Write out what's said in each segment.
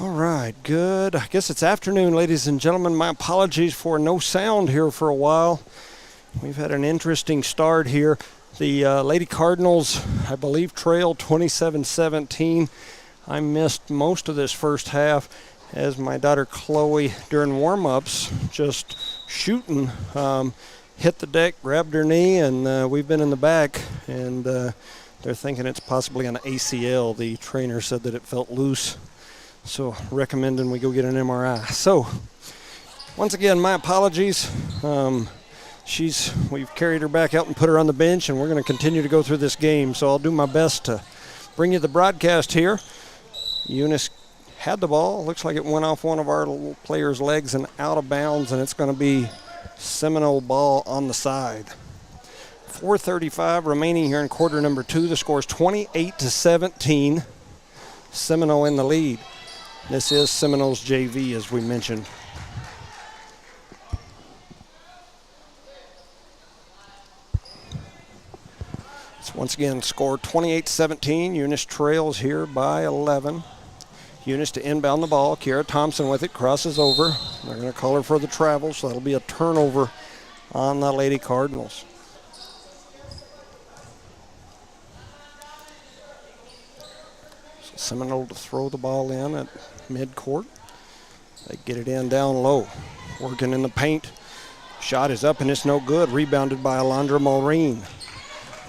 All right, good. I guess it's afternoon, ladies and gentlemen. My apologies for no sound here for a while. We've had an interesting start here. The Lady Cardinals, I believe, trailed 27-17. I missed most of this first half as my daughter Chloe, during warm-ups, just shooting, hit the deck, grabbed her knee, and we've been in the back, and they're thinking it's possibly an ACL. The trainer said that it felt loose, so recommending we go get an MRI. So, once again, my apologies. We've carried her back out and put her on the bench, and we're going to continue to go through this game. So I'll do my best to bring you the broadcast here. Eunice had the ball. Looks like it went off one of our little players' legs and out of bounds, and it's going to be Seminole ball on the side. 4:35 remaining here in quarter number 2. The score is 28-17. Seminole in the lead. This is Seminole's JV, as we mentioned. So once again, score 28-17. Eunice trails here by 11. Eunice to inbound the ball. Kiara Thompson with it, crosses over. They're going to call her for the travel, so that'll be a turnover on the Lady Cardinals. So Seminole to throw the ball in at midcourt. They get it in down low. Working in the paint. Shot is up and it's no good. Rebounded by Alondra Maureen.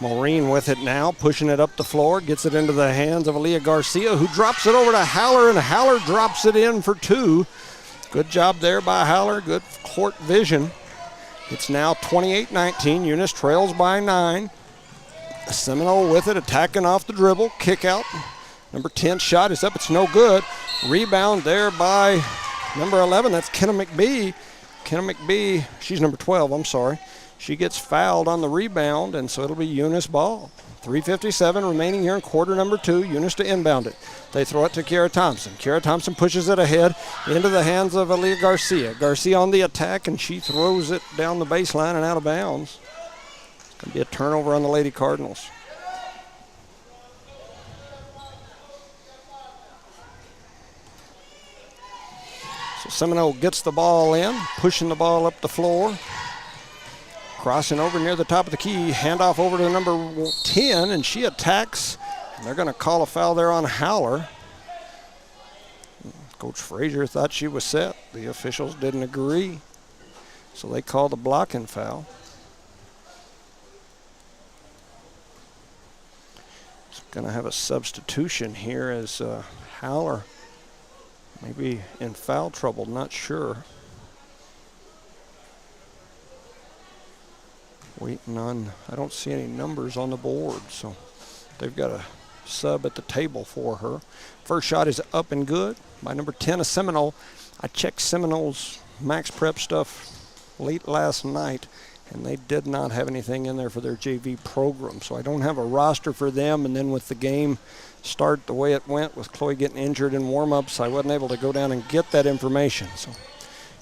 Maureen with it now, pushing it up the floor, gets it into the hands of Aaliyah Garcia, who drops it over to Haller, and Haller drops it in for 2. Good job there by Haller, good court vision. It's now 28-19, Eunice trails by 9. Seminole with it, attacking off the dribble, kick out. Number 10 shot is up, it's no good. Rebound there by number 11, that's Kenna McBee. Kenna McBee, she's number 12, I'm sorry. She gets fouled on the rebound, and so it'll be Eunice ball. 3:57 remaining here in quarter number 2. Eunice to inbound it. They throw it to Kiara Thompson. Kiara Thompson pushes it ahead into the hands of Aaliyah Garcia. Garcia on the attack, and she throws it down the baseline and out of bounds. It's going to be a turnover on the Lady Cardinals. So Seminole gets the ball in, pushing the ball up the floor. Crossing over near the top of the key, handoff over to number 10, and she attacks. And they're going to call a foul there on Haller. Coach Frazier thought she was set. The officials didn't agree, so they called a blocking foul. So going to have a substitution here as Haller maybe in foul trouble, not sure. Waiting on, I don't see any numbers on the board, so they've got a sub at the table for her. First shot is up and good by number 10 of Seminole. I checked Seminole's max prep stuff late last night, and they did not have anything in there for their JV program, so I don't have a roster for them. And then with the game start the way it went with Chloe getting injured in warm-ups, I wasn't able to go down and get that information. So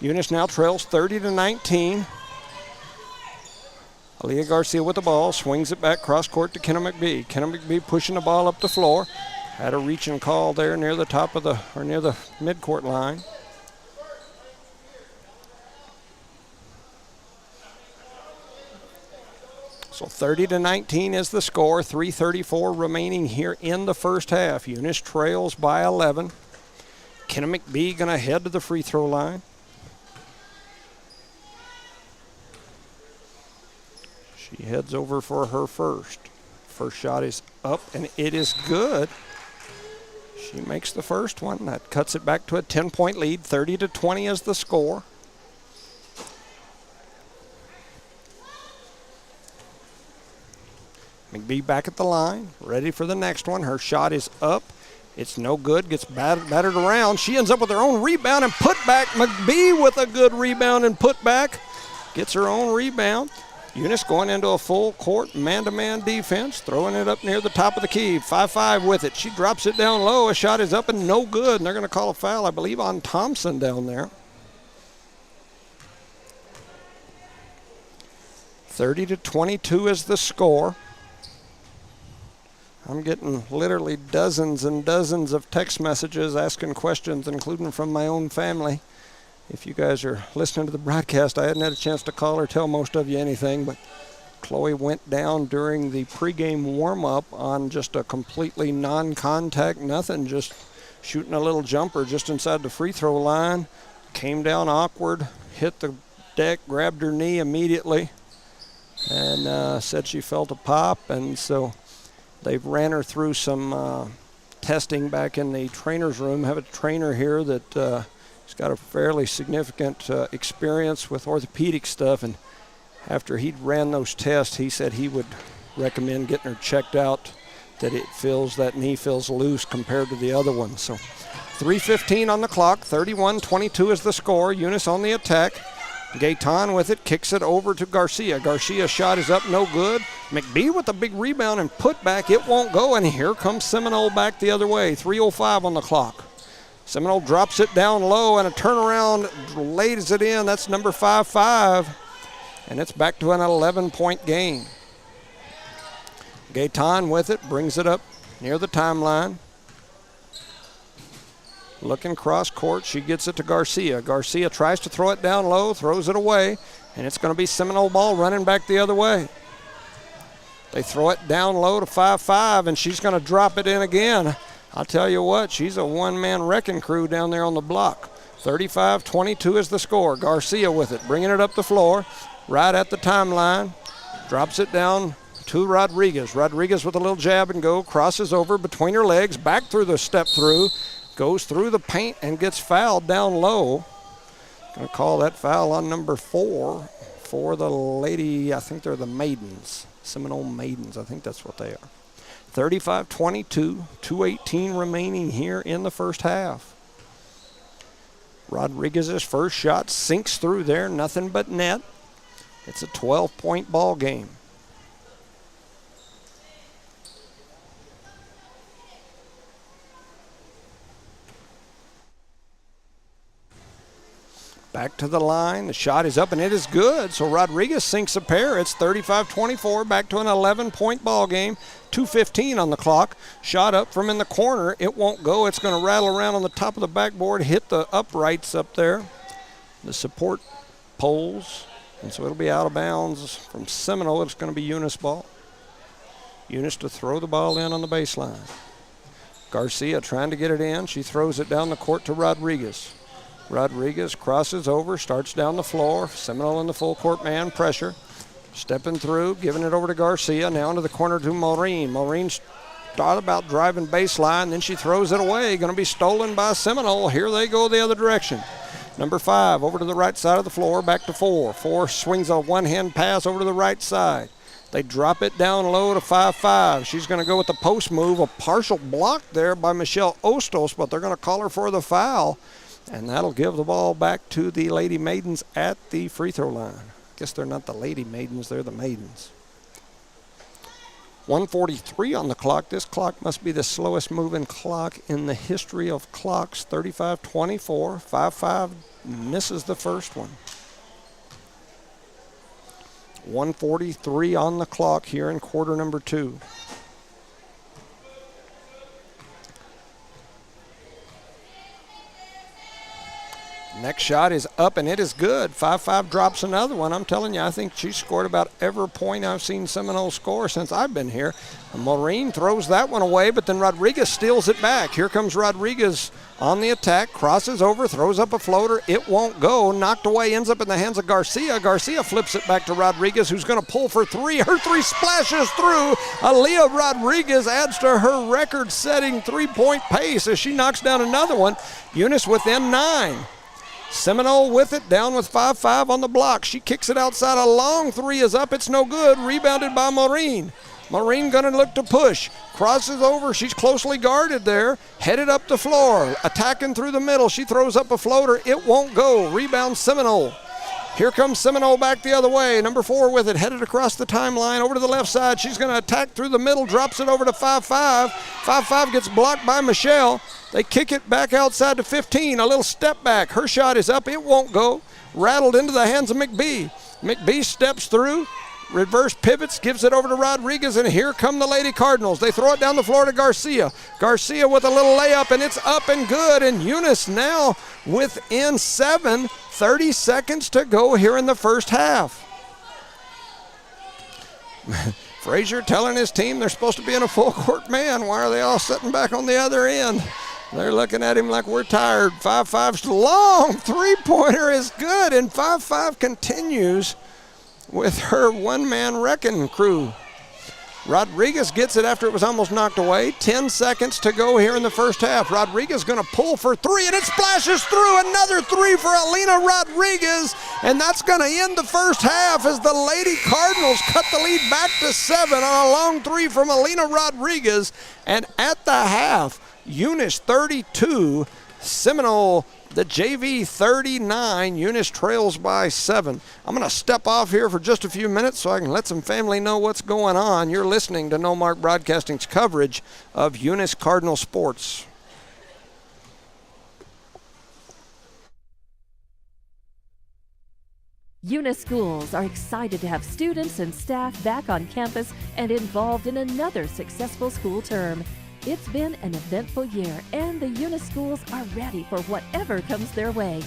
Eunice now trails 30-19. Aaliyah Garcia with the ball, swings it back cross court to Kenna McBee. Kenna McBee pushing the ball up the floor. Had a reach and call there near the top of near the midcourt line. So 30-19 is the score. 3:34 remaining here in the first half. Eunice trails by 11. Kenna McBee gonna head to the free throw line. She heads over for her first. First shot is up, and it is good. She makes the first one. That cuts it back to a 10-point lead. 30-20 is the score. McBee back at the line, ready for the next one. Her shot is up. It's no good. Gets battered around. She ends up with her own rebound and put back. McBee with a good rebound and put back. Gets her own rebound. Eunice going into a full court man-to-man defense, throwing it up near the top of the key. 5-5 with it. She drops it down low. A shot is up and no good. And they're going to call a foul, I believe, on Thompson down there. 30-22 is the score. I'm getting literally dozens and dozens of text messages asking questions, including from my own family. If you guys are listening to the broadcast, I hadn't had a chance to call or tell most of you anything, but Chloe went down during the pregame warm-up on just a completely non-contact, nothing, just shooting a little jumper just inside the free throw line. Came down awkward, hit the deck, grabbed her knee immediately, and said she felt a pop, and so they've ran her through some testing back in the trainer's room. I have a trainer here that has got a fairly significant experience with orthopedic stuff, and after he'd ran those tests, he said he would recommend getting her checked out, that knee feels loose compared to the other one. So 3:15 on the clock, 31-22 is the score. Eunice on the attack. Gaetan with it, kicks it over to Garcia. Garcia's shot is up, no good. McBee with a big rebound and put back. It won't go, and here comes Seminole back the other way. 3:05 on the clock. Seminole drops it down low, and a turnaround lays it in. That's number 5-5, and it's back to an 11-point game. Gaetan with it, brings it up near the timeline. Looking cross court, she gets it to Garcia. Garcia tries to throw it down low, throws it away, and it's going to be Seminole ball running back the other way. They throw it down low to 5-5, and she's going to drop it in again. I'll tell you what, she's a one-man wrecking crew down there on the block. 35-22 is the score. Garcia with it, bringing it up the floor, right at the timeline. Drops it down to Rodriguez. Rodriguez with a little jab and go, crosses over between her legs, back through the step through, goes through the paint and gets fouled down low. Going to call that foul on number 4 for the lady, I think they're the Maidens, Seminole Maidens, I think that's what they are. 35-22, 2:18 remaining here in the first half. Rodriguez's first shot sinks through there, nothing but net. It's a 12-point ball game. Back to the line, the shot is up and it is good, so Rodriguez sinks a pair. It's 35-24, back to an 11-point ball game. 2:15 on the clock. Shot up from in the corner, it won't go. It's going to rattle around on the top of the backboard, hit the uprights up there, the support poles, and so it'll be out of bounds from Seminole. It's going to be Eunice ball. Eunice to throw the ball in on the baseline. Garcia trying to get it in. She throws it down the court to Rodriguez. Rodriguez crosses over, starts down the floor. Seminole in the full court man pressure. Stepping through, giving it over to Garcia. Now into the corner to Maureen. Maureen's thought about driving baseline, then she throws it away. Going to be stolen by Seminole. Here they go the other direction. Number 5 over to the right side of the floor, back to 4. 4 swings a one-hand pass over to the right side. They drop it down low to 5-5. She's going to go with the post move. A partial block there by Michelle Ostos, but they're going to call her for the foul. And that'll give the ball back to the Lady Maidens at the free throw line. I guess they're not the Lady Maidens, they're the Maidens. 1:43 on the clock. This clock must be the slowest moving clock in the history of clocks. 35-24, 5-5 misses the first one. 1:43 on the clock here in quarter number 2. Next shot is up, and it is good. 5-5 drops another one. I'm telling you, I think she scored about every point I've seen Seminole score since I've been here. And Maureen throws that one away, but then Rodriguez steals it back. Here comes Rodriguez on the attack, crosses over, throws up a floater. It won't go. Knocked away, ends up in the hands of Garcia. Garcia flips it back to Rodriguez, who's going to pull for 3. Her 3 splashes through. Aaliyah Rodriguez adds to her record-setting three-point pace as she knocks down another one. Eunice within 9. Seminole with it, down with 5-5 on the block. She kicks it outside. A long 3 is up. It's no good. Rebounded by Maureen. Maureen going to look to push. Crosses over. She's closely guarded there. Headed up the floor. Attacking through the middle. She throws up a floater. It won't go. Rebound Seminole. Here comes Seminole back the other way. Number 4 with it, headed across the timeline over to the left side. She's going to attack through the middle, drops it over to 5-5. 5-5 gets blocked by Michelle. They kick it back outside to 15. A little step back. Her shot is up. It won't go. Rattled into the hands of McBee. McBee steps through. reverse pivots, gives it over to Rodriguez, and here come the Lady Cardinals. They throw it down the floor to Garcia. Garcia with a little layup, and it's up and good, and Eunice now within 7, 30 seconds to go here in the first half. Frazier telling his team they're supposed to be in a full court man. Why are they all sitting back on the other end? They're looking at him like we're tired. 5-5's long. Three-pointer is good, and 5-5 continues with her one-man wrecking crew. Rodriguez gets it after it was almost knocked away. 10 seconds to go here in the first half. Rodriguez going to pull for three, and it splashes through. Another three for Alina Rodriguez, and that's going to end the first half as the Lady Cardinals cut the lead back to 7 on a long three from Alina Rodriguez. And at the half, Eunice 32, Seminole the JV 39. Eunice trails by 7. I'm going to step off here for just a few minutes so I can let some family know what's going on. You're listening to No Mark Broadcasting's coverage of Eunice Cardinal sports. Eunice schools are excited to have students and staff back on campus and involved in another successful school term. It's been an eventful year, and the Eunice schools are ready for whatever comes their way.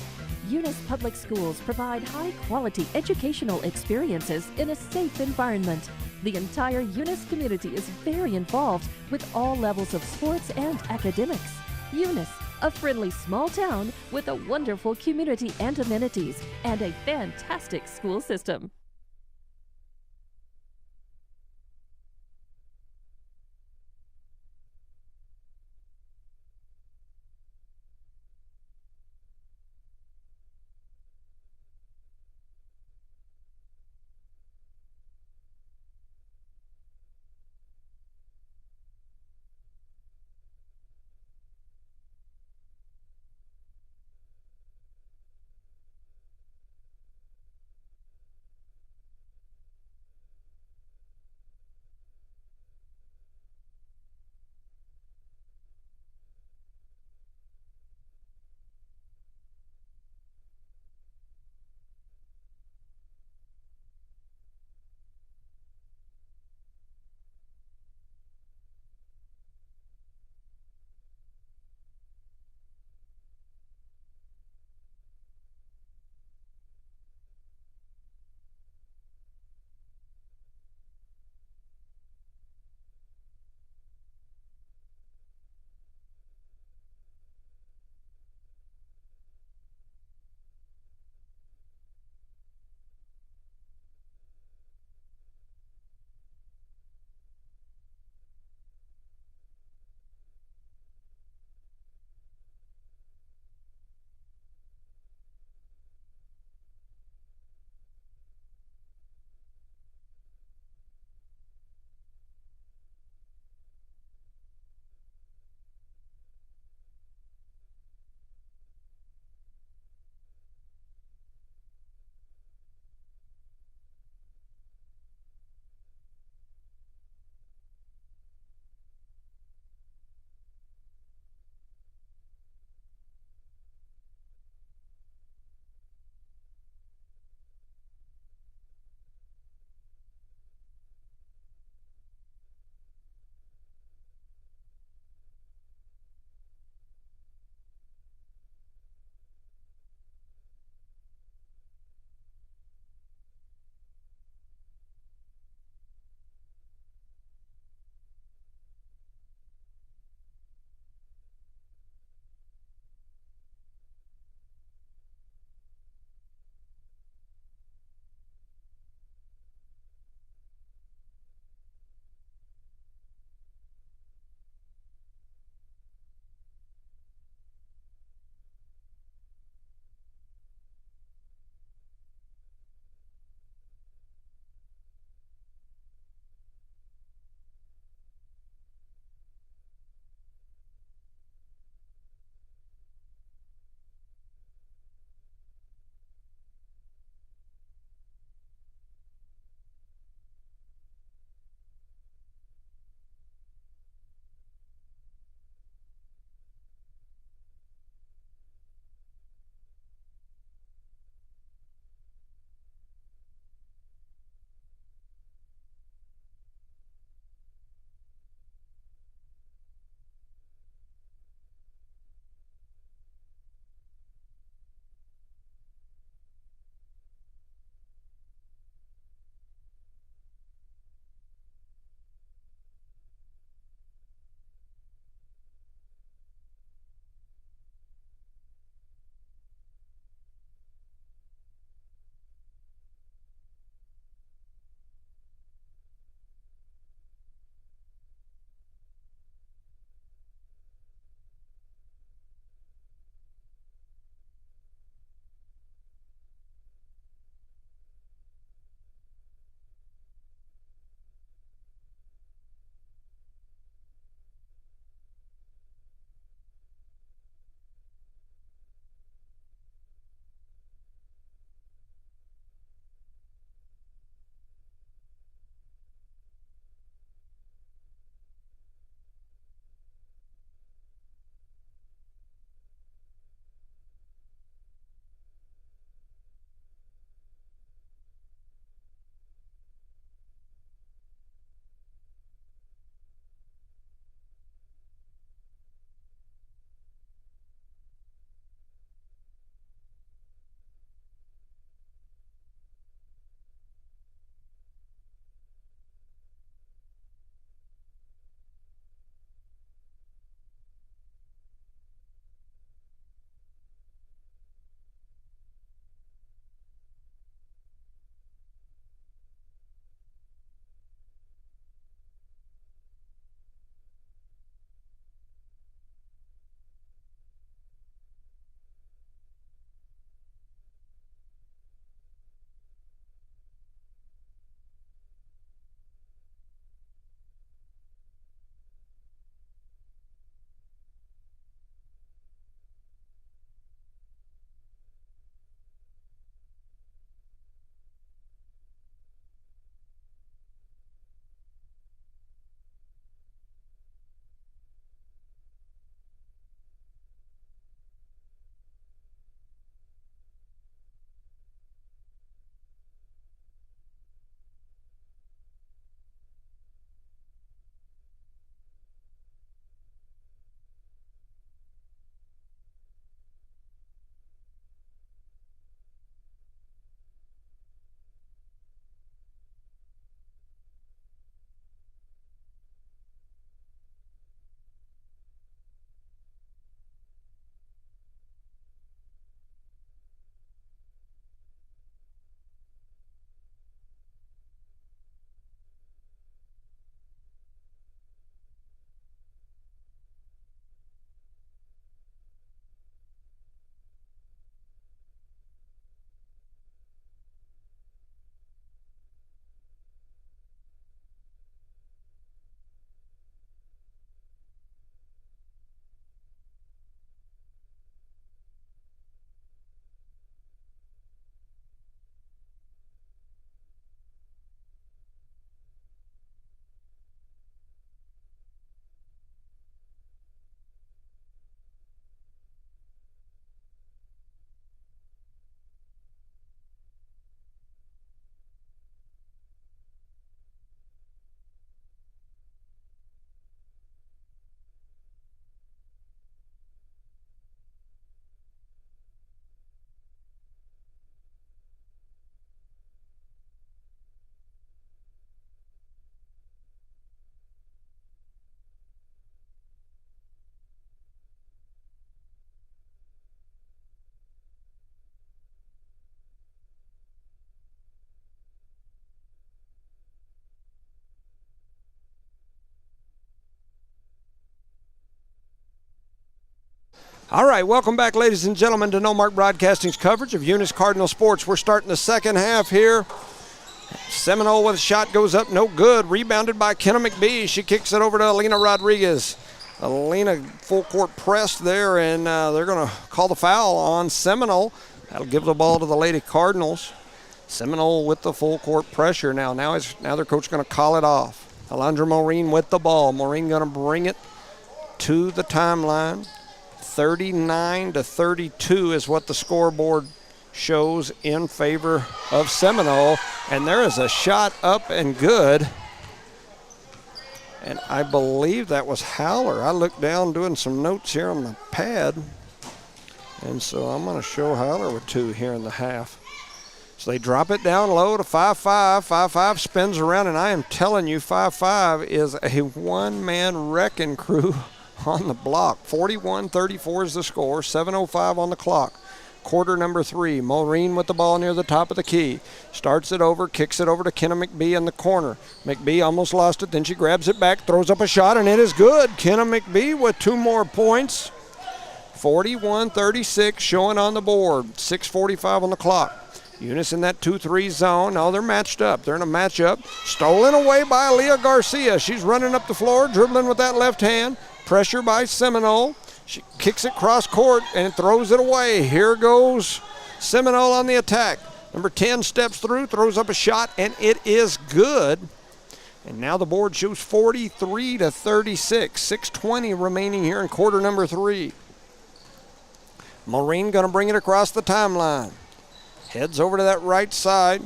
Eunice Public Schools provide high-quality educational experiences in a safe environment. The entire Eunice community is very involved with all levels of sports and academics. Eunice, a friendly small town with a wonderful community and amenities, and a fantastic school system. All right, welcome back, ladies and gentlemen, to No Mark Broadcasting's coverage of Eunice Cardinal sports. We're starting the second half here. Seminole with a shot goes up, no good. Rebounded by Kenna McBee. She kicks it over to Alina Rodriguez. Alina full court press there, and they're going to call the foul on Seminole. That'll give the ball to the Lady Cardinals. Seminole with the full court pressure now. Now their coach going to call it off. Alondra Maureen with the ball. Maureen going to bring it to the timeline. 39-32 is what the scoreboard shows in favor of Seminole. And there is a shot up and good. And I believe that was Howler. I looked down doing some notes here on the pad. And so I'm going to show Howler with 2 here in the half. So they drop it down low to 5-5. 5-5 spins around, and I am telling you, 5-5 is a one-man wrecking crew on the block. 41-34 is the score, 7:05 on the clock. Quarter number 3, Maureen with the ball near the top of the key. Starts it over, kicks it over to Kenna McBee in the corner. McBee almost lost it, then she grabs it back, throws up a shot, and it is good. Kenna McBee with 2 more points. 41-36 showing on the board, 6:45 on the clock. Eunice in that 2-3 zone. Now they're matched up. They're in a matchup. Stolen away by Aaliyah Garcia. She's running up the floor, dribbling with that left hand. Pressure by Seminole. She kicks it cross court and throws it away. Here goes Seminole on the attack. Number 10 steps through, throws up a shot, and it is good. And now the board shows 43-36. 6:20 remaining here in quarter number 3. Maureen going to bring it across the timeline. Heads over to that right side.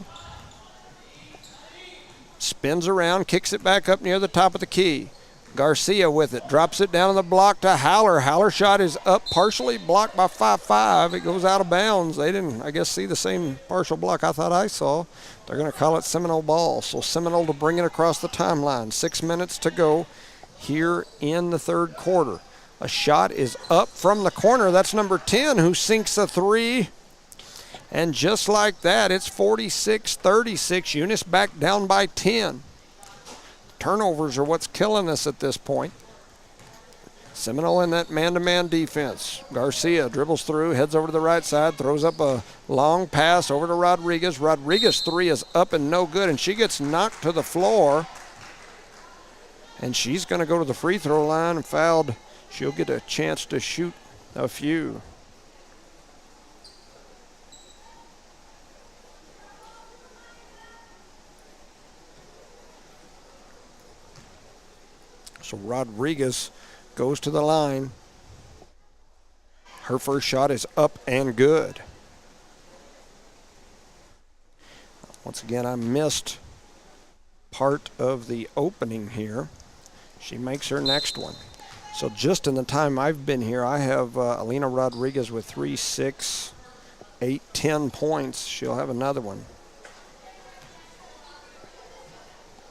Spins around, kicks it back up near the top of the key. Garcia with it, drops it down on the block to Howler. Howler shot is up, partially blocked by 5-5. It goes out of bounds. They didn't, I guess, see the same partial block I thought I saw. They're going to call it Seminole ball. So Seminole to bring it across the timeline. 6 minutes to go here in the third quarter. A shot is up from the corner. That's number 10 who sinks a 3. And just like that, it's 46-36. Eunice back down by 10. Turnovers are what's killing us at this point. Seminole in that man-to-man defense. Garcia dribbles through, heads over to the right side, throws up a long pass over to Rodriguez. Rodriguez 3 is up and no good, and she gets knocked to the floor. And she's going to go to the free throw line and fouled. She'll get a chance to shoot a few. So Rodriguez goes to the line. Her first shot is up and good. Once again, I missed part of the opening here. She makes her next one. So just in the time I've been here, I have Alina Rodriguez with 3, 6, 8, 10 points. She'll have another one.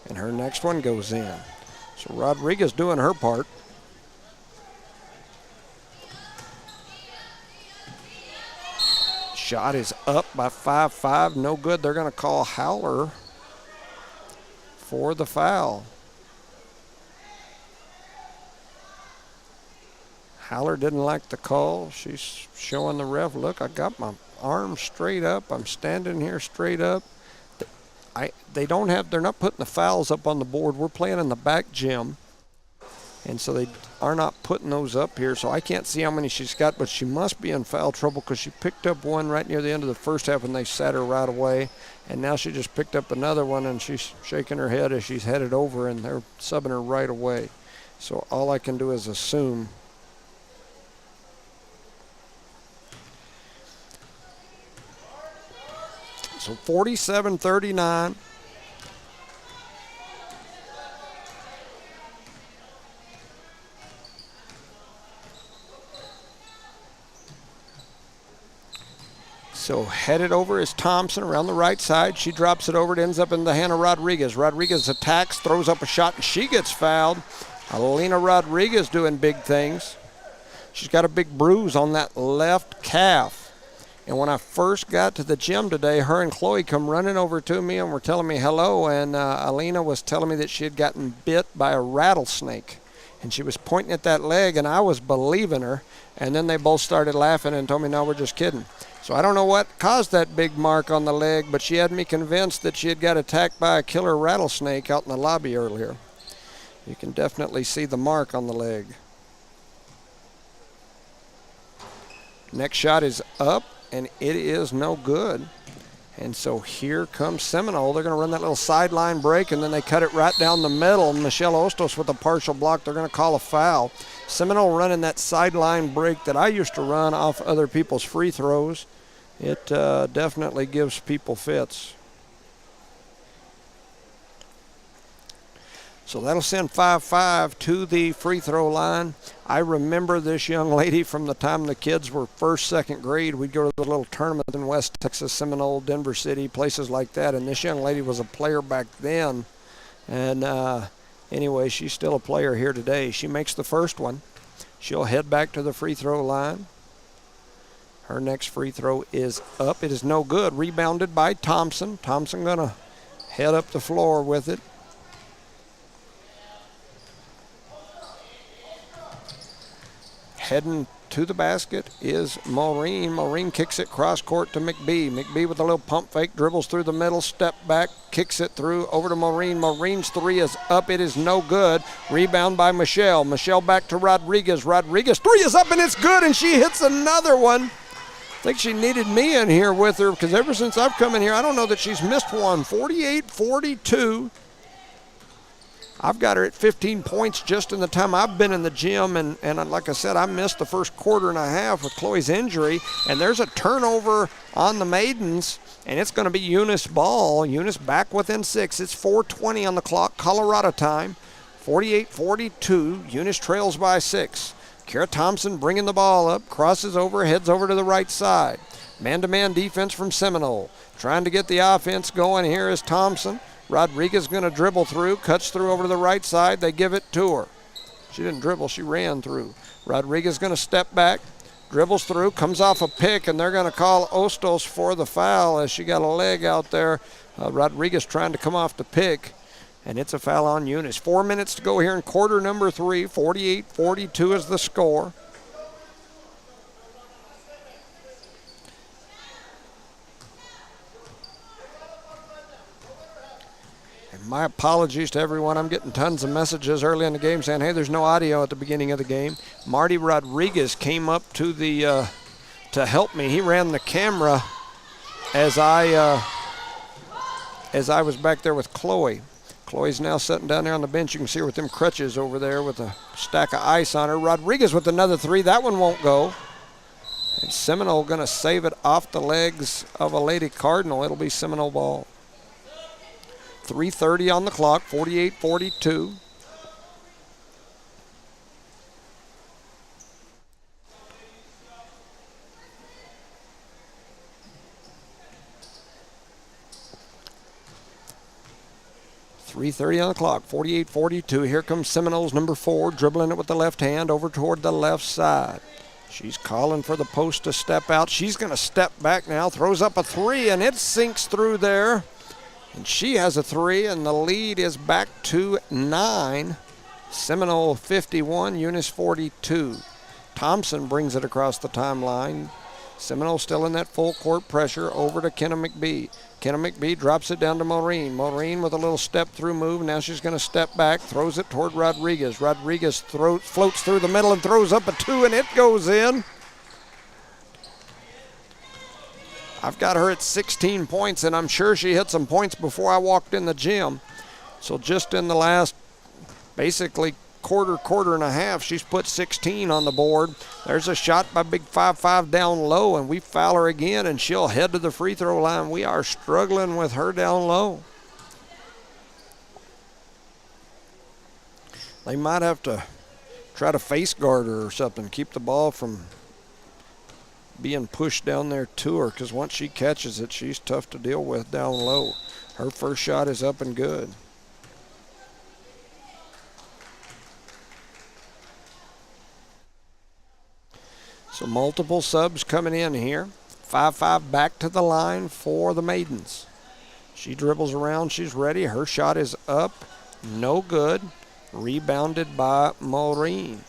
And her next one goes in. So Rodriguez doing her part. Shot is up by 5-5. No good. They're going to call Howler for the foul. Howler didn't like the call. She's showing the ref, look, I got my arm straight up. I'm standing here straight up. They're not putting the fouls up on the board. We're playing in the back gym. And so they are not putting those up here. So I can't see how many she's got, but she must be in foul trouble because she picked up one right near the end of the first half and they sat her right away. And now she just picked up another one and she's shaking her head as she's headed over and they're subbing her right away. So all I can do is assume. So 47-39. So headed over is Thompson around the right side. She drops it over. It ends up in the hand of Rodriguez. Rodriguez attacks, throws up a shot, and she gets fouled. Alina Rodriguez doing big things. She's got a big bruise on that left calf. And when I first got to the gym today, her and Chloe come running over to me and were telling me hello. And Alina was telling me that she had gotten bit by a rattlesnake. And she was pointing at that leg, and I was believing her. And then they both started laughing and told me, no, we're just kidding. So I don't know what caused that big mark on the leg, but she had me convinced that she had got attacked by a killer rattlesnake out in the lobby earlier. You can definitely see the mark on the leg. Next shot is up, and it is no good. And so here comes Seminole. They're going to run that little sideline break, and then they cut it right down the middle. Michelle Ostos with a partial block. They're going to call a foul. Seminole running that sideline break that I used to run off other people's free throws. It definitely gives people fits. So that'll send 5-5 to the free throw line. I remember this young lady from the time the kids were first, second grade. We'd go to the little tournament in West Texas, Seminole, Denver City, places like that. And this young lady was a player back then. And anyway, she's still a player here today. She makes the first one. She'll head back to the free throw line. Her next free throw is up. It is no good. Rebounded by Thompson. Thompson going to head up the floor with it. Heading to the basket is Maureen. Maureen kicks it cross court to McBee. McBee with a little pump fake, dribbles through the middle, step back, kicks it through over to Maureen. Maureen's three is up. It is no good. Rebound by Michelle. Michelle back to Rodriguez. Rodriguez three is up and it's good, and she hits another one. I think she needed me in here with her because ever since I've come in here, I don't know that she's missed one. 48-42. I've got her at 15 points just in the time I've been in the gym, and like I said, I missed the first quarter and a half with Chloe's injury, and there's a turnover on the Maidens, and it's going to be Eunice ball. Eunice back within 6. It's 4:20 on the clock, Colorado time, 48-42. Eunice trails by 6. Kara Thompson bringing the ball up, crosses over, heads over to the right side. Man-to-man defense from Seminole. Trying to get the offense going here is Thompson. Rodriguez going to dribble through, cuts through over to the right side. They give it to her. She didn't dribble, she ran through. Rodriguez going to step back, dribbles through, comes off a pick, and they're going to call Ostos for the foul as she got a leg out there. Rodriguez trying to come off the pick, and it's a foul on Eunice. 4 minutes to go here in quarter number 3. 48-42 is the score. My apologies to everyone. I'm getting tons of messages early in the game saying, hey, there's no audio at the beginning of the game. Marty Rodriguez came up to the to help me. He ran the camera as I was back there with Chloe. Chloe's now sitting down there on the bench. You can see her with them crutches over there with a stack of ice on her. Rodriguez with another three. That one won't go. And Seminole going to save it off the legs of a Lady Cardinal. It'll be Seminole ball. 3:30 on the clock, 48-42. .3:30 on the clock, 48-42. Here comes Seminoles number 4, dribbling it with the left hand over toward the left side. She's calling for the post to step out. She's going to step back now, throws up a three, and it sinks through there. And she has a three, and the lead is back to 9. Seminole 51, Eunice 42. Thompson brings it across the timeline. Seminole still in that full court pressure over to Kenna McBee. Kenna McBee drops it down to Maureen. Maureen with a little step through move. Now she's going to step back, throws it toward Rodriguez. Rodriguez floats through the middle and throws up a two, and it goes in. I've got her at 16 points, and I'm sure she hit some points before I walked in the gym. So just in the last basically quarter and a half, she's put 16 on the board. There's a shot by Big 5-5 down low, and we foul her again, and she'll head to the free throw line. We are struggling with her down low. They might have to try to face guard her or something, keep the ball from being pushed down there to her, because once she catches it, she's tough to deal with down low. Her first shot is up and good. So multiple subs coming in here. 5-5 back to the line for the Maidens. She dribbles around, she's ready. Her shot is up, no good. Rebounded by Maureen.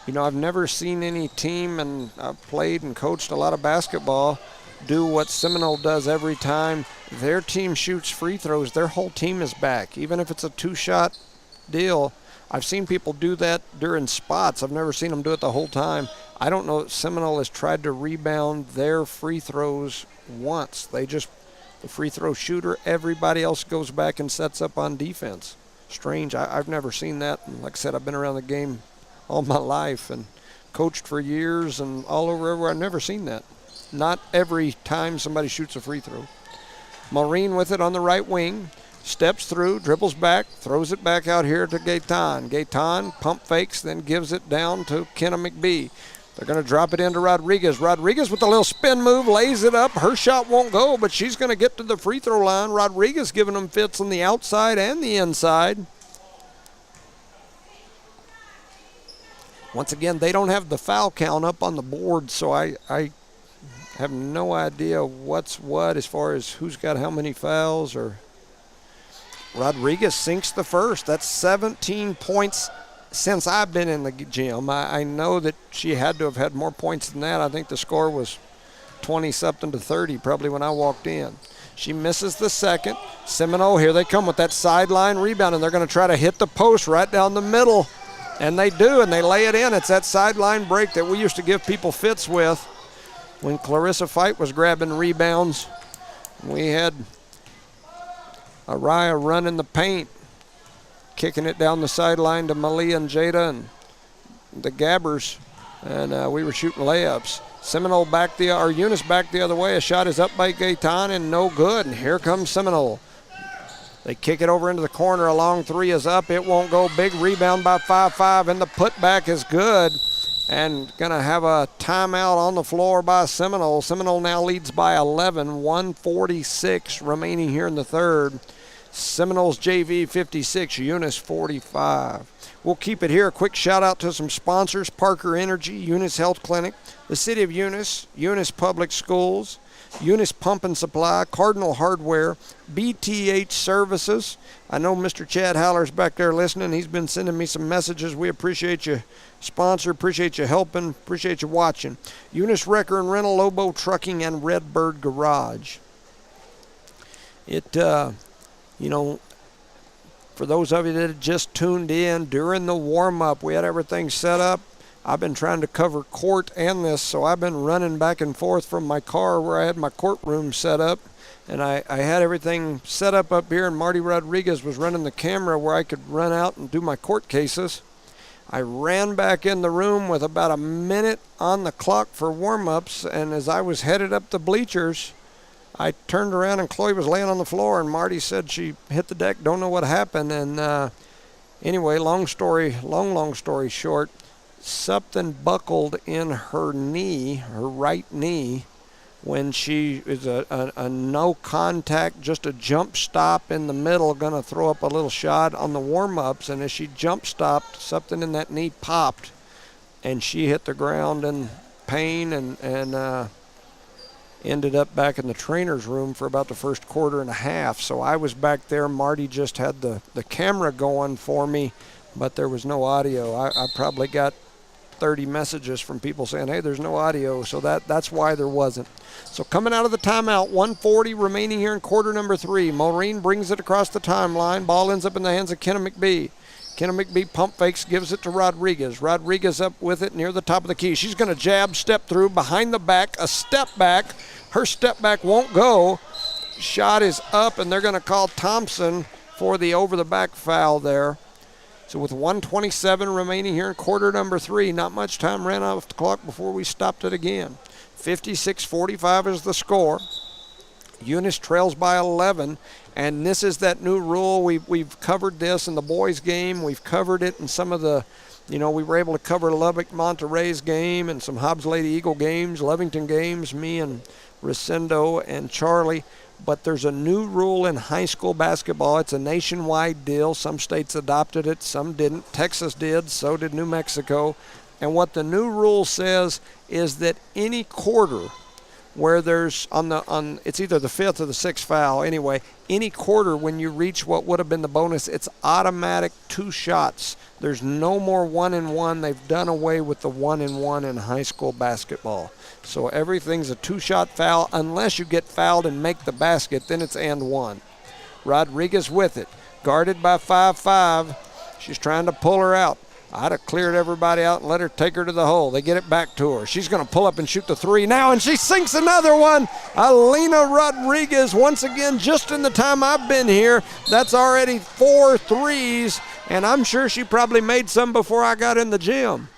You know, I've never seen any team, and I've played and coached a lot of basketball, do what Seminole does every time their team shoots free throws. Their whole team is back, even if it's a 2-shot deal. I've seen people do that during spots. I've never seen them do it the whole time. I don't know. Seminole has tried to rebound their free throws once. The free throw shooter, everybody else goes back and sets up on defense. Strange. I've never seen that. And like I said, I've been around the game all my life and coached for years and all over everywhere. I've never seen that. Not every time somebody shoots a free throw. Maureen with it on the right wing. Steps through, dribbles back, throws it back out here to Gaetan. Gaetan pump fakes, then gives it down to Kenna McBee. They're going to drop it into Rodriguez. Rodriguez with a little spin move, lays it up. Her shot won't go, but she's going to get to the free throw line. Rodriguez giving them fits on the outside and the inside. Once again, they don't have the foul count up on the board, so I have no idea what's what as far as who's got how many fouls. Or Rodriguez sinks the first. That's 17 points since I've been in the gym. I know that she had to have had more points than that. I think the score was 20-something to 30 probably when I walked in. She misses the second. Seminole, here they come with that sideline rebound, and they're going to try to hit the post right down the middle. And they do, and they lay it in. It's that sideline break that we used to give people fits with when Clarissa Fight was grabbing rebounds. We had Araya running the paint, kicking it down the sideline to Malia and Jada and the Gabbers, and we were shooting layups. Seminole Eunice back the other way. A shot is up by Gaetan and no good, and here comes Seminole. They kick it over into the corner. A long three is up. It won't go. Big rebound by 5-5, and the putback is good. And going to have a timeout on the floor by Seminole. Seminole now leads by 11, 1:46 remaining here in the third. Seminoles JV 56, Eunice 45. We'll keep it here. A quick shout out to some sponsors: Parker Energy, Eunice Health Clinic, the City of Eunice, Eunice Public Schools, Eunice Pump and Supply, Cardinal Hardware, BTH Services. I know Mr. Chad Haller's back there listening. He's been sending me some messages. We appreciate you, sponsor. Appreciate you helping. Appreciate you watching. Eunice Wrecker and Rental, Lobo Trucking, and Redbird Garage. You know, for those of you that had just tuned in, during the warm-up, we had everything set up. I've been trying to cover court and this, so I've been running back and forth from my car where I had my courtroom set up, and I had everything set up here, and Marty Rodriguez was running the camera where I could run out and do my court cases. I ran back in the room with about a minute on the clock for warm-ups, and as I was headed up the bleachers, I turned around and Chloe was laying on the floor, and Marty said she hit the deck, don't know what happened. And anyway, long story short, something buckled in her knee, her right knee, when she is a no contact, just a jump stop in the middle, going to throw up a little shot on the warm-ups. And as she jump stopped, something in that knee popped, and she hit the ground in pain and ended up back in the trainer's room for about the first quarter and a half. So I was back there. Marty just had the camera going for me, but there was no audio. I probably got 30 messages from people saying, hey, there's no audio, so that's why there wasn't. So coming out of the timeout, 1:40 remaining here in quarter number 3. Maureen brings it across the timeline. Ball ends up in the hands of Kenna McBee. Kenna McBee pump fakes, gives it to Rodriguez. Rodriguez up with it near the top of the key. She's going to jab, step through, behind the back, a step back. Her step back won't go. Shot is up, and they're going to call Thompson for the over-the-back foul there. So with 1:27 remaining here in quarter number 3, not much time ran off the clock before we stopped it again. 56-45 is the score. Eunice trails by 11, and this is that new rule. We've covered this in the boys' game. We've covered it in some of the, we were able to cover Lubbock Monterey's game and some Hobbs Lady Eagle games, Lovington games, me and Rosendo and Charlie. But there's a new rule in high school basketball. It's a nationwide deal. Some states adopted it, some didn't. Texas did, so did New Mexico. And what the new rule says is that any quarter where there's it's either the 5th or the 6th foul. Anyway, any quarter when you reach what would have been the bonus, it's automatic 2 shots. There's no more 1-and-1. They've done away with the 1-and-1 in high school basketball. So everything's a 2-shot foul unless you get fouled and make the basket, then it's and 1. Rodriguez with it, guarded by 5'5". She's trying to pull her out. I'd have cleared everybody out and let her take her to the hole. They get it back to her. She's going to pull up and shoot the 3 now, and she sinks another one. Alina Rodriguez, once again, just in the time I've been here, that's already 4 threes, and I'm sure she probably made some before I got in the gym.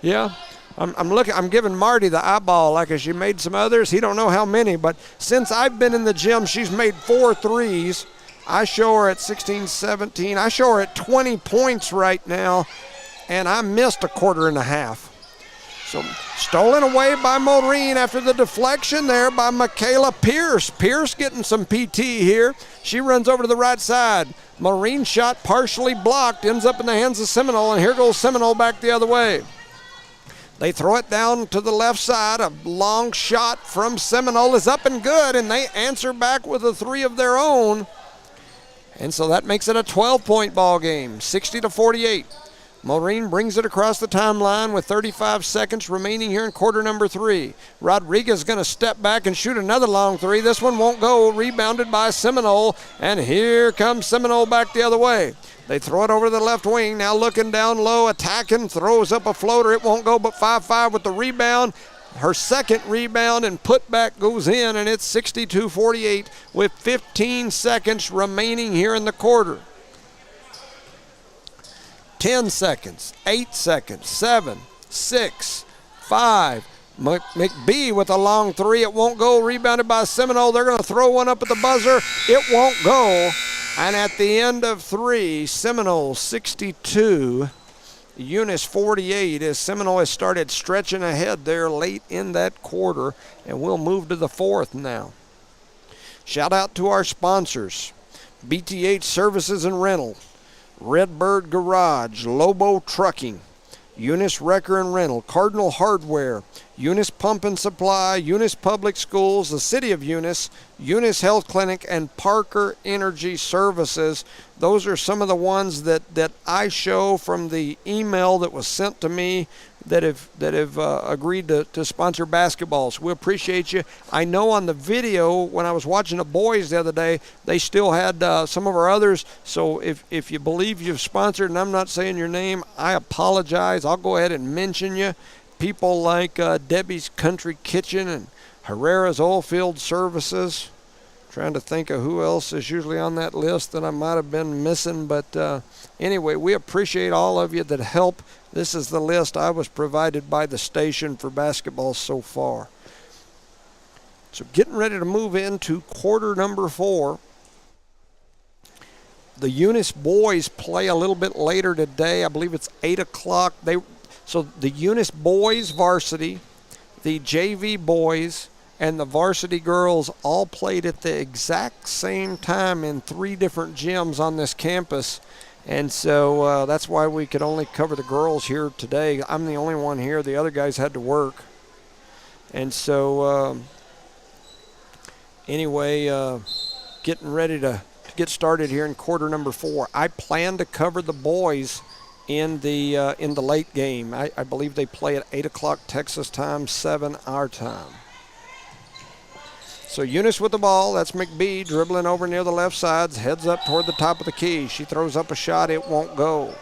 Yeah, I'm giving Marty the eyeball like she made some others. He don't know how many, but since I've been in the gym, she's made 4 threes. I show her at 16, 17. I show her at 20 points right now, and I missed a quarter and a half. So stolen away by Maureen after the deflection there by Michaela Pierce. Pierce getting some PT here. She runs over to the right side. Maureen shot partially blocked, ends up in the hands of Seminole, and here goes Seminole back the other way. They throw it down to the left side. A long shot from Seminole is up and good, and they answer back with a 3 of their own. And so that makes it a 12-point ball game, 60-48. Maureen brings it across the timeline with 35 seconds remaining here in quarter number 3. Rodriguez is going to step back and shoot another long 3. This one won't go, rebounded by Seminole, and here comes Seminole back the other way. They throw it over to the left wing, now looking down low, attacking, throws up a floater. It won't go, but 5-5 with the rebound. Her second rebound and putback goes in, and it's 62-48 with 15 seconds remaining here in the quarter. 10 seconds, 8 seconds, 7, 6, 5. McBee with a long 3. It won't go. Rebounded by Seminole. They're going to throw one up at the buzzer. It won't go. And at the end of 3, Seminole 62, Eunice 48, as Seminole has started stretching ahead there late in that quarter. And we'll move to the 4th now. Shout out to our sponsors, BTH Services and Rental, Redbird Garage, Lobo Trucking, Eunice Wrecker and Rental, Cardinal Hardware, Eunice Pump and Supply, Eunice Public Schools, the City of Eunice, Eunice Health Clinic, and Parker Energy Services. Those are some of the ones that I show from the email that was sent to me that have agreed to sponsor basketballs. We appreciate you. I know on the video when I was watching the boys the other day, they still had some of our others. So if you believe you've sponsored and I'm not saying your name, I apologize. I'll go ahead and mention you. People like Debbie's Country Kitchen and Herrera's Oilfield Services. Trying to think of who else is usually on that list that I might have been missing. But anyway, we appreciate all of you that help. This is the list I was provided by the station for basketball so far. So getting ready to move into quarter number 4. The Eunice boys play a little bit later today. I believe it's 8 o'clock. So the Eunice boys varsity, the JV boys, and the varsity girls all played at the exact same time in 3 different gyms on this campus. And so that's why we could only cover the girls here today. I'm the only one here. The other guys had to work. And so anyway, getting ready to get started here in quarter number 4. I plan to cover the boys in the late game. I believe they play at 8 o'clock Texas time, 7 our time. So Eunice with the ball. That's McBee dribbling over near the left side, heads up toward the top of the key. She throws up a shot. It won't go.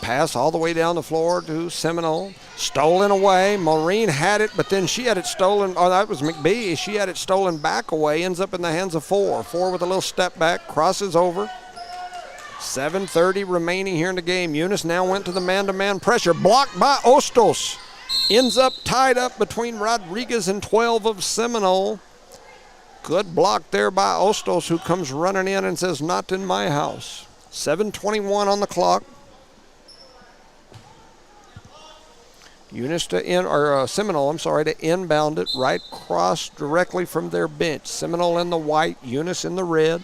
Pass all the way down the floor to Seminole. Stolen away. Maureen had it, but then she had it stolen. Oh, that was McBee. She had it stolen back away. Ends up in the hands of 4. 4 with a little step back. Crosses over. 7:30 remaining here in the game. Eunice now went to the man-to-man pressure. Blocked by Ostos. Ends up tied up between Rodriguez and 12 of Seminole. Good block there by Ostos, who comes running in and says, "Not in my house." 7:21 on the clock. Eunice Seminole, to inbound it right across directly from their bench. Seminole in the white, Eunice in the red.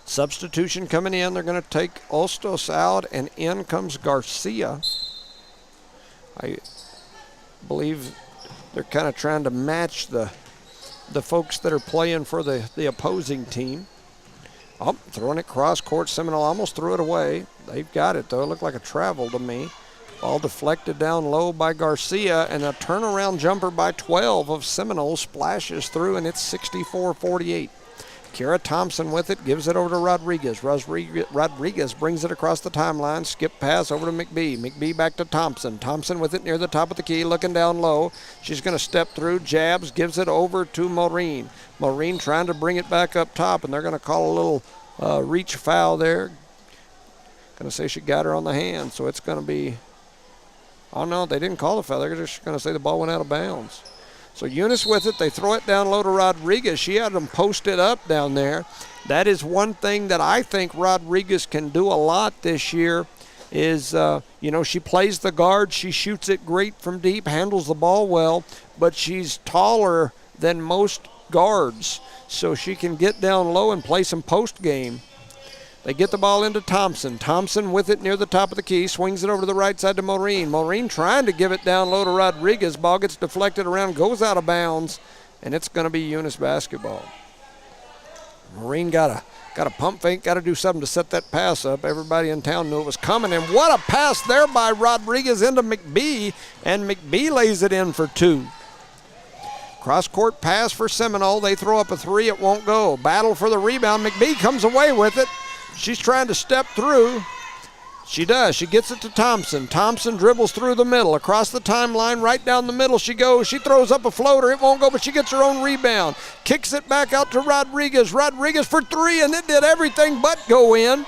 Substitution coming in. They're going to take Ostos out, and in comes Garcia. I believe they're kind of trying to match the folks that are playing for the opposing team. Oh, throwing it cross court. Seminole almost threw it away. They've got it, though. It looked like a travel to me. Ball deflected down low by Garcia, and a turnaround jumper by 12 of Seminole splashes through, and it's 64-48. Kara Thompson with it, gives it over to Rodriguez. Rodriguez brings it across the timeline. Skip pass over to McBee. McBee back to Thompson. Thompson with it near the top of the key, looking down low. She's going to step through, jabs, gives it over to Maureen. Maureen trying to bring it back up top, and they're going to call a little reach foul there. Going to say she got her on the hand, so it's going to be, oh no, they didn't call the foul. They're just going to say the ball went out of bounds. So Eunice with it, they throw it down low to Rodriguez. She had them posted up down there. That is one thing that I think Rodriguez can do a lot this year is, she plays the guard. She shoots it great from deep, handles the ball well, but she's taller than most guards, so she can get down low and play some post game. They get the ball into Thompson. Thompson with it near the top of the key, swings it over to the right side to Maureen. Maureen trying to give it down low to Rodriguez. Ball gets deflected around, goes out of bounds, and it's going to be Eunice basketball. Maureen got a pump fake, got to do something to set that pass up. Everybody in town knew it was coming, and what a pass there by Rodriguez into McBee, and McBee lays it in for two. Cross-court pass for Seminole. They throw up a three. It won't go. Battle for the rebound. McBee comes away with it. She's trying to step through. She does. She gets it to Thompson. Thompson dribbles through the middle. Across the timeline, right down the middle she goes. She throws up a floater. It won't go, but she gets her own rebound. Kicks it back out to Rodriguez. Rodriguez for three, and it did everything but go in.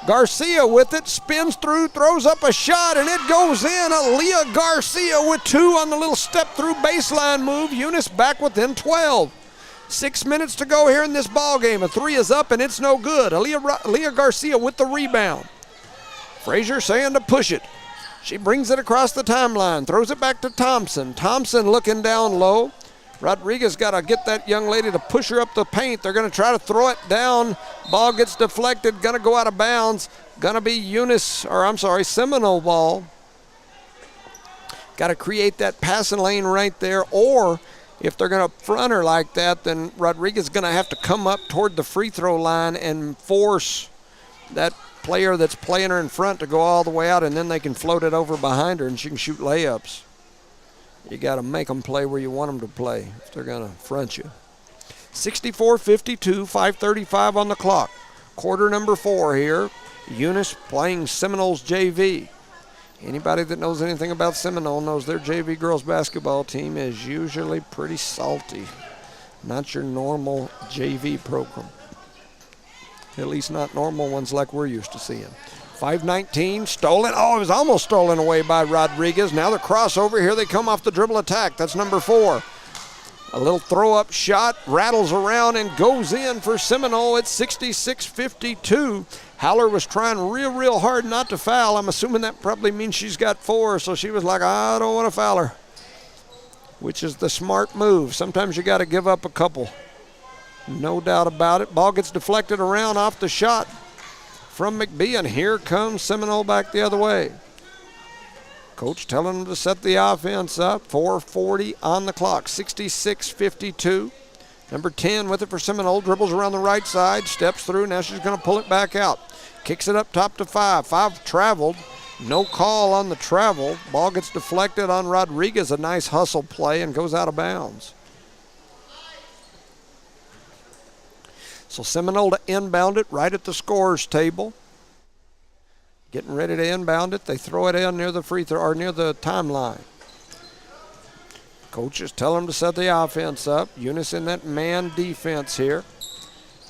Garcia with it, spins through, throws up a shot, and it goes in. Aaliyah Garcia with two on the little step-through baseline move. Eunice back within 12. 6 minutes to go here in this ball game. A three is up, and it's no good. Aaliyah Garcia with the rebound. Frazier saying to push it. She brings it across the timeline, throws it back to Thompson. Thompson looking down low. Rodriguez got to get that young lady to push her up the paint. They're going to try to throw it down. Ball gets deflected, going to go out of bounds. Going to be Seminole ball. Got to create that passing lane right there, or if they're going to front her like that, then Rodriguez is going to have to come up toward the free throw line and force that player that's playing her in front to go all the way out, and then they can float it over behind her and she can shoot layups. You got to make them play where you want them to play if they're going to front you. 64-52, 5:35 on the clock. Quarter number 4 here. Eunice playing Seminole's JV. Anybody that knows anything about Seminole knows their JV girls basketball team is usually pretty salty. Not your normal JV program. At least not normal ones like we're used to seeing. 5:19, stolen. Oh, it was almost stolen away by Rodriguez. Now the crossover. Here they come off the dribble attack. That's number 4. A little throw-up shot, rattles around and goes in for Seminole at 66-52. Haller was trying real hard not to foul. I'm assuming that probably means she's got 4, so she was like, I don't want to foul her, which is the smart move. Sometimes you got to give up a couple. No doubt about it. Ball gets deflected around off the shot from McBee, and here comes Seminole back the other way. Coach telling them to set the offense up. 4:40 on the clock, 66-52. Number 10 with it for Seminole, dribbles around the right side, steps through. Now she's going to pull it back out. Kicks it up top to 5. 5 traveled. No call on the travel. Ball gets deflected on Rodriguez. A nice hustle play and goes out of bounds. So Seminole to inbound it right at the scorer's table. Getting ready to inbound it. They throw it in near the free throw or near the timeline. Coaches tell them to set the offense up. Eunice in that man defense here.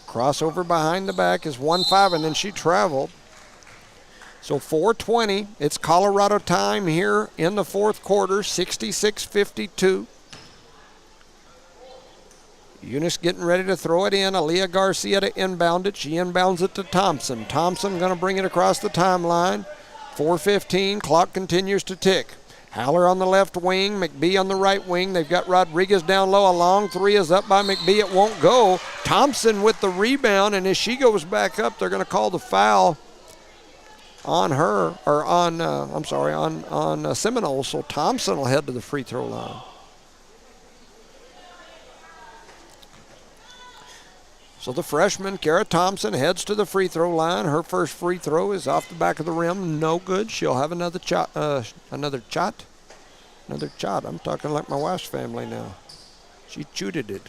Crossover behind the back is 1-5, and then she traveled. So 4:20. It's Colorado time here in the fourth quarter, 66-52. Eunice getting ready to throw it in. Aaliyah Garcia to inbound it. She inbounds it to Thompson. Thompson going to bring it across the timeline. 4:15. Clock continues to tick. Haller on the left wing, McBee on the right wing. They've got Rodriguez down low. A long three is up by McBee. It won't go. Thompson with the rebound, and as she goes back up, they're going to call the foul on her, or on Seminole. So Thompson will head to the free throw line. So the freshman, Kara Thompson, heads to the free throw line. Her first free throw is off the back of the rim. No good. She'll have another shot. Another shot. I'm talking like my wife's family now. She chooted it.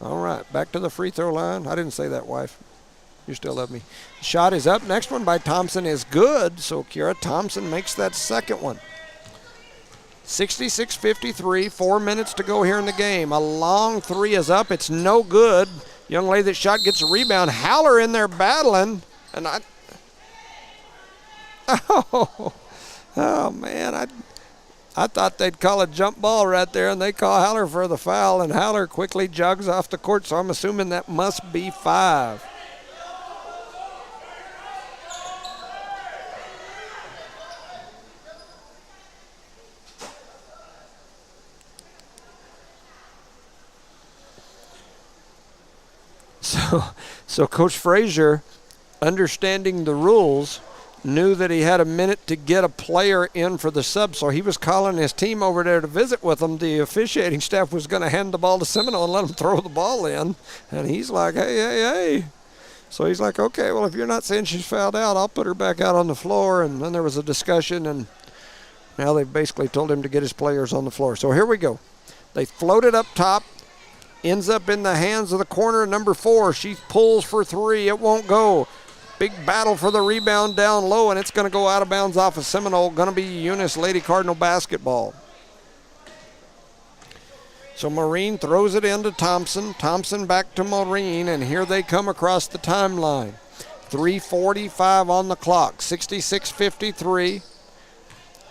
All right, back to the free throw line. I didn't say that, wife. You still love me. Shot is up. Next one by Thompson is good. So Kara Thompson makes that second one. 66-53, 4 minutes to go here in the game. A long three is up. It's no good. Young lady that shot gets a rebound. Haller in there battling. And oh man, I thought they'd call a jump ball right there, and they call Haller for the foul, and Haller quickly jogs off the court, so I'm assuming that must be 5. So Coach Frazier, understanding the rules, knew that he had a minute to get a player in for the sub, so he was calling his team over there to visit with them. The officiating staff was going to hand the ball to Seminole and let them throw the ball in, and he's like, hey. So he's like, okay, well, if you're not saying she's fouled out, I'll put her back out on the floor. And then there was a discussion, and now they've basically told him to get his players on the floor. So here we go. They floated up top. Ends up in the hands of the corner, number 4. She pulls for 3. It won't go. Big battle for the rebound down low, and it's going to go out of bounds off of Seminole. Going to be Eunice Lady Cardinal basketball. So Maureen throws it into Thompson. Thompson back to Maureen, and here they come across the timeline. 3:45 on the clock. 66-53.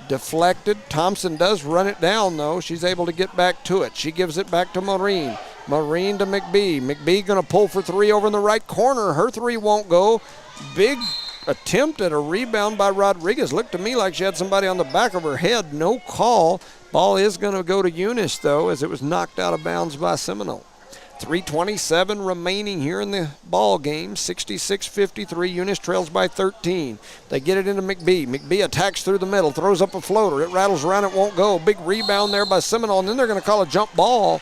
Deflected. Thompson does run it down, though. She's able to get back to it. She gives it back to Maureen. Maureen to McBee. McBee going to pull for 3 over in the right corner. Her 3 won't go. Big attempt at a rebound by Rodriguez. Looked to me like she had somebody on the back of her head. No call. Ball is going to go to Eunice, though, as it was knocked out of bounds by Seminole. 3:27 remaining here in the ball game. 66-53. Eunice trails by 13. They get it into McBee. McBee attacks through the middle, throws up a floater. It rattles around, it won't go. Big rebound there by Seminole, and then they're going to call a jump ball.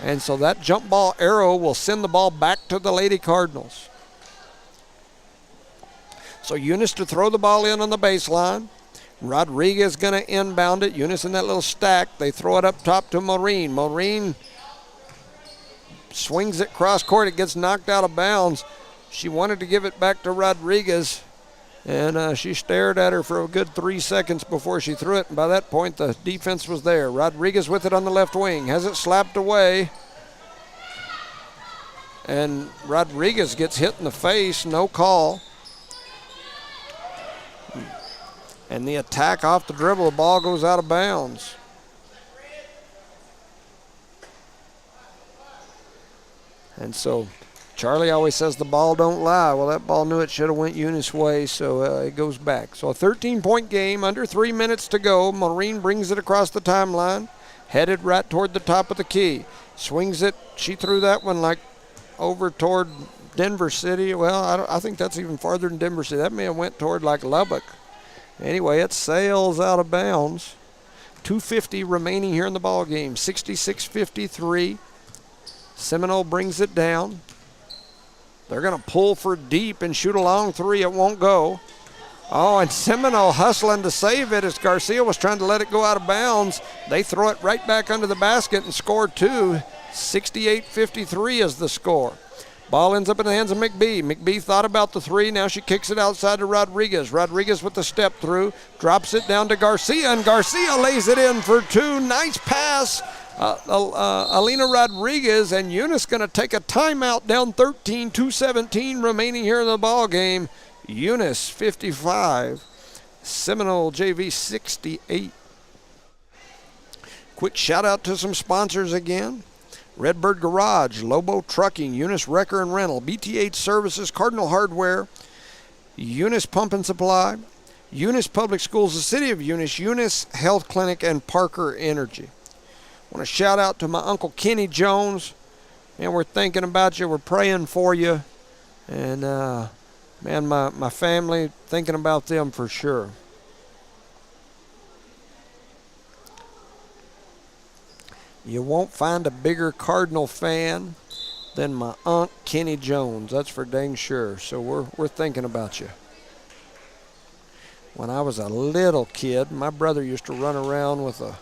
And so that jump ball arrow will send the ball back to the Lady Cardinals. So Eunice to throw the ball in on the baseline. Rodriguez going to inbound it. Eunice in that little stack. They throw it up top to Maureen. Maureen swings it cross court. It gets knocked out of bounds. She wanted to give it back to Rodriguez, and she stared at her for a good 3 seconds before she threw it. And by that point, the defense was there. Rodriguez with it on the left wing. Has it slapped away. And Rodriguez gets hit in the face. No call. And the attack off the dribble. The ball goes out of bounds. And so Charlie always says the ball don't lie. Well, that ball knew it should have went Eunice's way, so it goes back. So a 13-point game, under 3 minutes to go. Maureen brings it across the timeline, headed right toward the top of the key. Swings it. She threw that one like over toward Denver City. Well, I think that's even farther than Denver City. That may have went toward like Lubbock. Anyway, it sails out of bounds. 2:50 remaining here in the ball game. 66-53. Seminole brings it down. They're going to pull for deep and shoot a long 3. It won't go. Oh, and Seminole hustling to save it as Garcia was trying to let it go out of bounds. They throw it right back under the basket and score 2. 68-53 is the score. Ball ends up in the hands of McBee. McBee thought about the 3. Now she kicks it outside to Rodriguez. Rodriguez with the step through. Drops it down to Garcia, and Garcia lays it in for 2. Nice pass. Alina Rodriguez, and Eunice going to take a timeout down 13, 2:17 remaining here in the ball game. Eunice 55, Seminole JV 68. Quick shout out to some sponsors again. Redbird Garage, Lobo Trucking, Eunice Wrecker and Rental, BTH Services, Cardinal Hardware, Eunice Pump and Supply, Eunice Public Schools, the City of Eunice, Eunice Health Clinic, and Parker Energy. I want to shout out to my Uncle Kenny Jones. Man, we're thinking about you. We're praying for you. And, man, my family, thinking about them for sure. You won't find a bigger Cardinal fan than my Unc Kenny Jones. That's for dang sure. So we're thinking about you. When I was a little kid, my brother used to run around with a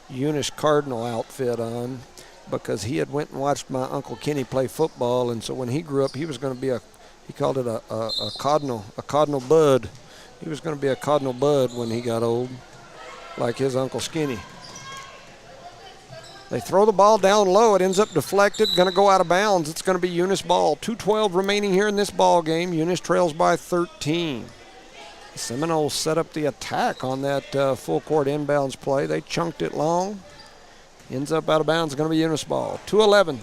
Eunice Cardinal outfit on because he had went and watched my Uncle Kenny play football, and so when he grew up, he was going to be he called it a Cardinal bud. He was going to be a Cardinal bud when he got old, like his Uncle Skinny. They throw the ball down low. It ends up deflected, going to go out of bounds. It's going to be Eunice ball. 2:12 remaining here in this ball game. Eunice trails by 13. The Seminoles set up the attack on that full court inbounds play. They chunked it long. Ends up out of bounds. It's going to be Eunice ball. 2:11.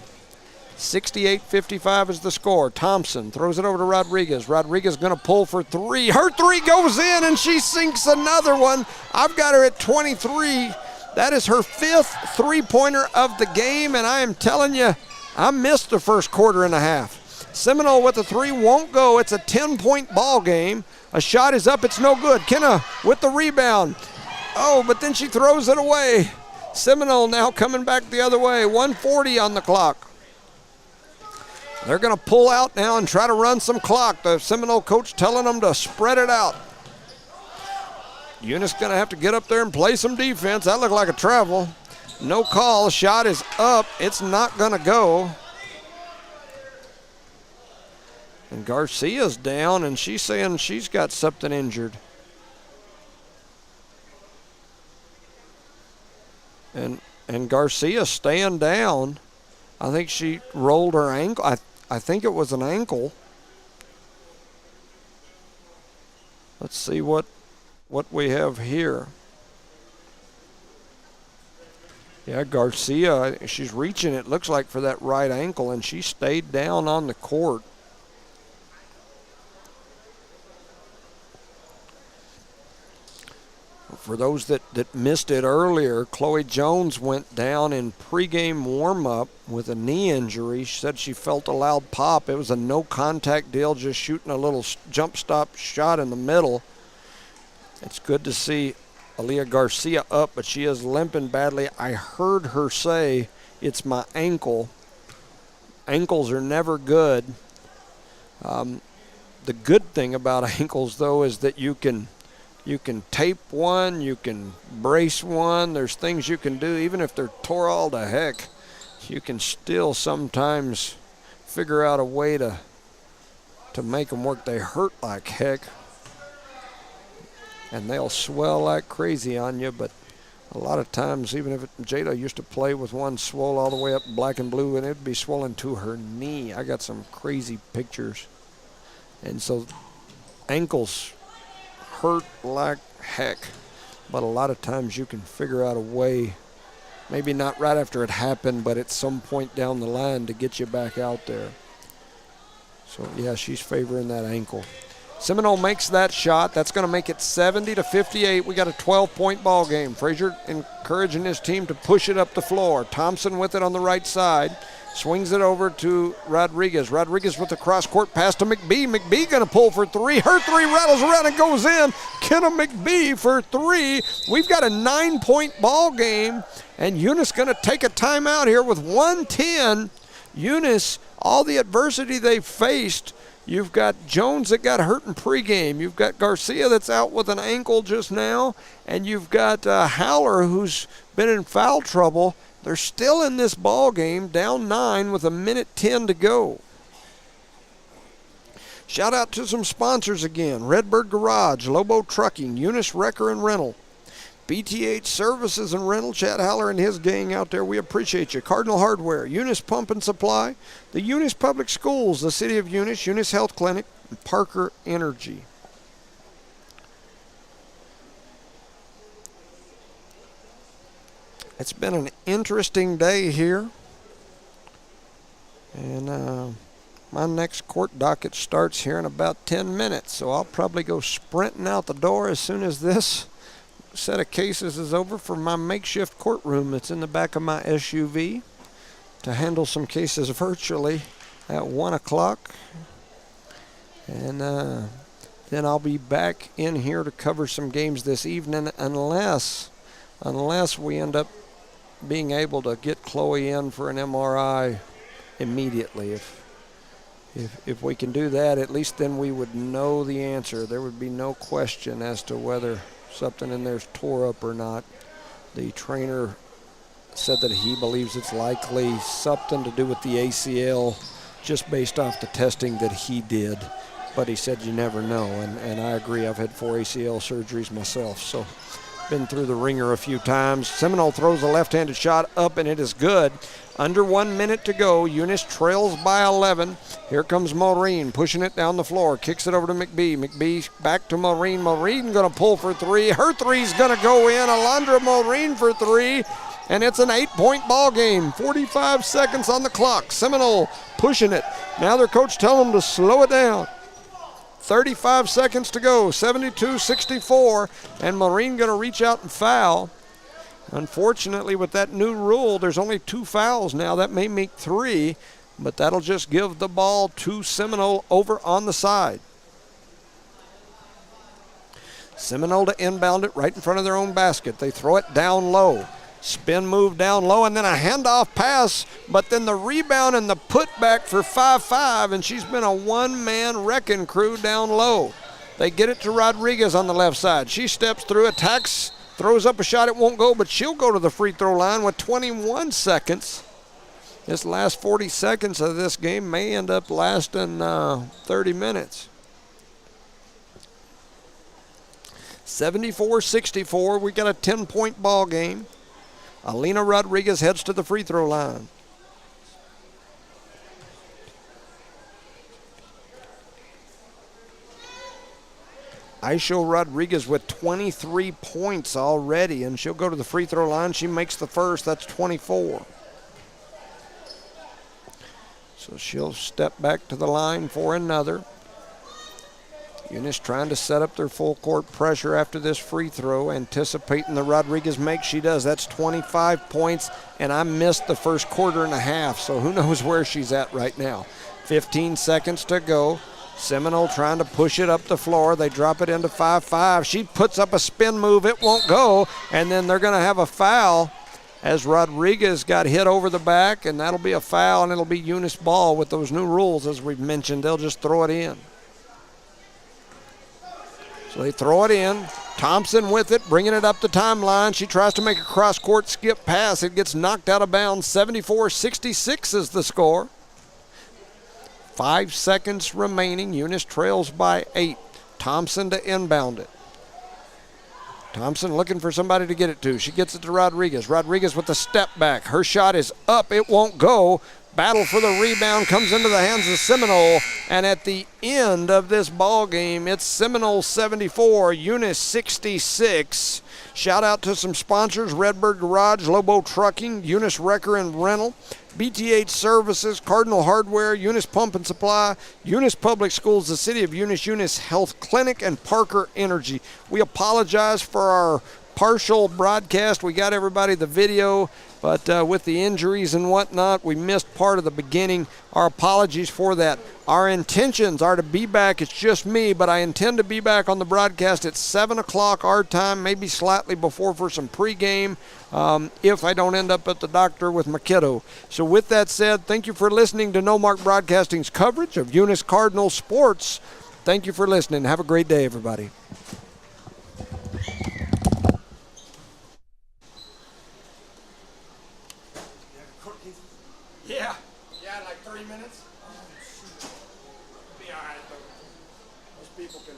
68-55 is the score. Thompson throws it over to Rodriguez. Rodriguez going to pull for three. Her three goes in, and she sinks another one. I've got her at 23. That is her 5th three-pointer of the game, and I am telling you, I missed the first quarter and a half. Seminole with the three won't go. It's a 10-point ball game. A shot is up. It's no good. Kenna with the rebound. Oh, but then she throws it away. Seminole now coming back the other way. 1:40 on the clock. They're going to pull out now and try to run some clock. The Seminole coach telling them to spread it out. Eunice going to have to get up there and play some defense. That looked like a travel. No call. Shot is up. It's not going to go. And Garcia's down, and she's saying she's got something injured. And Garcia staying down. I think she rolled her ankle. I think it was an ankle. Let's see what we have here. Yeah, Garcia, she's reaching, it looks like, for that right ankle, and she stayed down on the court. For those that missed it earlier, Chloe Jones went down in pregame warm-up with a knee injury. She said she felt a loud pop. It was a no-contact deal, just shooting a little jump stop shot in the middle. It's good to see Aaliyah Garcia up, but she is limping badly. I heard her say, "It's my ankle." Ankles are never good. The good thing about ankles, though, is that you can tape one, you can brace one. There's things you can do. Even if they're tore all to heck, you can still sometimes figure out a way to make them work. They hurt like heck, and they'll swell like crazy on you. But a lot of times, even if Jada used to play with one swole all the way up black and blue, and it'd be swollen to her knee. I got some crazy pictures. And so ankles hurt like heck, but a lot of times you can figure out a way, maybe not right after it happened, but at some point down the line to get you back out there. So yeah, she's favoring that ankle. Seminole makes that shot. That's going to make it 70-58. We got a 12-point ball game. Frazier encouraging his team to push it up the floor. Thompson with it on the right side. Swings it over to Rodriguez. Rodriguez with the cross-court pass to McBee. McBee going to pull for three. Her three rattles around and goes in. Kenna McBee for three. We've got a 9-point ball game, and Eunice going to take a timeout here with 1:10. Eunice, all the adversity they've faced. You've got Jones that got hurt in pregame. You've got Garcia that's out with an ankle just now, and you've got Howler who's been in foul trouble. They're still in this ball game, down 9 with 1:10 to go. Shout out to some sponsors again. Redbird Garage, Lobo Trucking, Eunice Wrecker and Rental, BTH Services and Rental, Chad Haller and his gang out there. We appreciate you. Cardinal Hardware, Eunice Pump and Supply, the Eunice Public Schools, the City of Eunice, Eunice Health Clinic, and Parker Energy. It's been an interesting day here. And My next court docket starts here in about 10 minutes, so I'll probably go sprinting out the door as soon as this set of cases is over for my makeshift courtroom that's in the back of my SUV to handle some cases virtually at 1 o'clock. And then I'll be back in here to cover some games this evening unless we end up being able to get Chloe in for an MRI immediately. If we can do that, at least then we would know the answer. There would be no question as to whether something in there's tore up or not. The trainer said that he believes it's likely something to do with the ACL just based off the testing that he did. But he said you never know, and I agree. I've had 4 ACL surgeries myself, so been through the ringer a few times. Seminole throws a left-handed shot up, and it is good. Under 1 minute to go. Eunice trails by 11. Here comes Maureen pushing it down the floor. Kicks it over to McBee. McBee back to Maureen. Maureen going to pull for 3. Her 3's going to go in. Alondra Maureen for 3. And it's an 8-point ball game. 45 seconds on the clock. Seminole pushing it. Now their coach telling them to slow it down. 35 seconds to go. 72-64. And Maureen going to reach out and foul. Unfortunately, with that new rule, there's only 2 fouls now. That may make 3, but that'll just give the ball to Seminole over on the side. Seminole to inbound it right in front of their own basket. They throw it down low. Spin move down low, and then a handoff pass, but then the rebound and the putback for 5-5, and she's been a one-man wrecking crew down low. They get it to Rodriguez on the left side. She steps through, attacks, throws up a shot. It won't go, but she'll go to the free throw line with 21 seconds. This last 40 seconds of this game may end up lasting 30 minutes. 74-64. We got a 10-point ball game. Alina Rodriguez heads to the free throw line. Aisho Rodriguez with 23 points already, and she'll go to the free throw line. She makes the first. That's 24. So she'll step back to the line for another. Eunice trying to set up their full court pressure after this free throw, anticipating the Rodriguez make. She does. That's 25 points, and I missed the first quarter and a half, so who knows where she's at right now. 15 seconds to go. Seminole trying to push it up the floor. They drop it into 5-5. She puts up a spin move. It won't go, and then they're going to have a foul as Rodriguez got hit over the back, and that'll be a foul, and it'll be Eunice ball. With those new rules, as we've mentioned, they'll just throw it in. So they throw it in. Thompson with it, bringing it up the timeline. She tries to make a cross-court skip pass. It gets knocked out of bounds. 74-66 is the score. 5 seconds remaining. Eunice trails by 8. Thompson to inbound it. Thompson looking for somebody to get it to. She gets it to Rodriguez. Rodriguez with the step back. Her shot is up. It won't go. Battle for the rebound comes into the hands of Seminole, and at the end of this ball game, it's Seminole 74, Eunice 66. Shout out to some sponsors: Redbird Garage, Lobo Trucking, Eunice Wrecker and Rental, BTH Services, Cardinal Hardware, Eunice Pump and Supply, Eunice Public Schools, the City of Eunice, Eunice Health Clinic, and Parker Energy. We apologize for our partial broadcast. We got everybody the video, but with the injuries and whatnot, we missed part of the beginning. Our apologies for that. Our intentions are to be back. It's just me, but I intend to be back on the broadcast at 7 o'clock our time, maybe slightly before for some pregame, if I don't end up at the doctor with my kiddo. So with that said, thank you for listening to No Mark Broadcasting's coverage of Eunice Cardinal sports. Thank you for listening. Have a great day, everybody. Yeah, in like 3 minutes. Be all right, though. Most people can